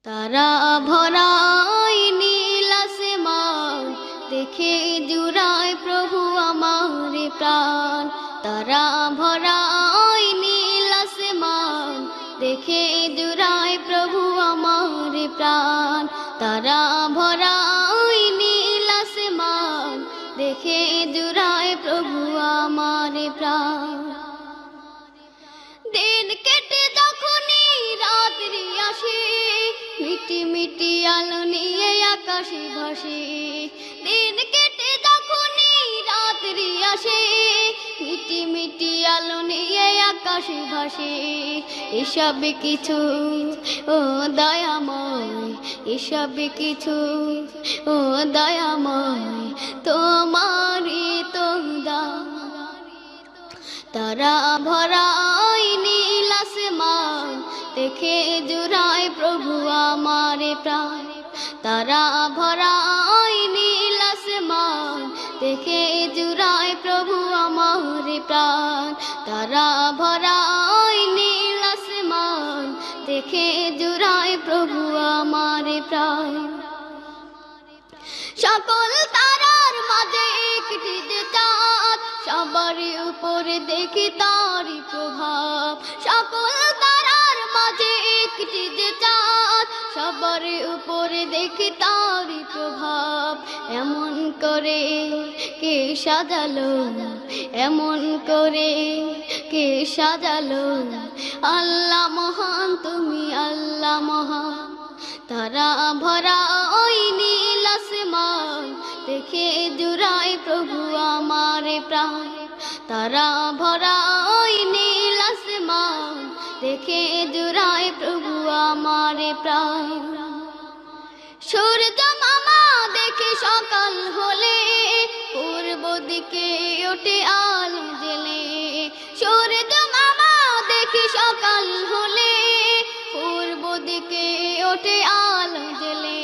তারা ভরাই নীল আসমান, দেখে জুড়ায় প্রভু আমার প্রাণ। তারা ভরাই নীল আসমান, দেখে জুড়ায় প্রভু আমার প্রাণ। তারা ভরাই নীল আসমান, দেখে জুড়ায় প্রভু আমার প্রাণ। দিন কেটে যখনই রাত্রি আসে, মিটি মিটি আলো নিয়ে আকাশে ভাসে। দিন কেটে যখনই রাত্রি আসে, মিটি মিটি আলো নিয়ে আকাশে ভাসে। এসব কিছু ও দয়াময়, এসব কিছু ও দয়াময়, তোমারই তো দান। তারা ভরাই নীল আসমান, দেখে জুড়ায় প্রভু আমার প্রাণ। তারা ভরাই নীল আসমান, দেখে জুড়ায় প্রভু আমার প্রাণ। তারা ভরাই নীল আসমান, দেখে জুড়ায় প্রভু আমার প্রাণ। সকল তারার মাঝে একটি যে চাঁদ, সবার উপরে দেখি তারই প্রভাব। সকল তারার মাঝে একটি যে চাঁদ, সবার উপরে দেখি তারই প্রভাব। এমন করে কে সাজালো, এমন করে কে সাজালো, আল্লাহ মহান, তুমি আল্লাহ মহান। তারা ভরা ওই নীল আসমান, দেখে জুড়ায় প্রভু আমার প্রাণ। তারা ভরা ওই নীল আসমান, দেখে জুড়ায় প্রভু আমার প্রাণ। সূর্য মামা দেখে সকাল হলে, পূর্ব দিকে ওঠে আলো জেলে। সূর্য মামা দেখে সকাল হলে, পূর্ব দিকে ওঠে আলো জেলে।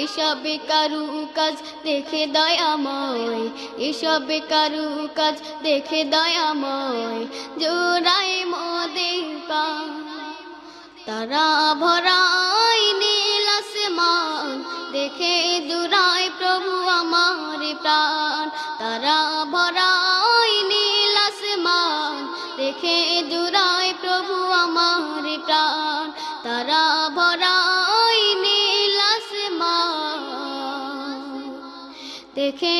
এসব কারু কাজ দেখে দয়াময়, এসব কারু কাজ দেখে দয়াময়, জোড়ায় মোদের প্রাণ। তারা ভরাই নীল আসমান, দেখে জুড়ায় প্রভু আমার প্রাণ। তারা ভরাই নীল আসমান, দেখে জুড়ায় প্রভু আমার প্রাণ। তারা ভরাই নীল আসমান, দেখে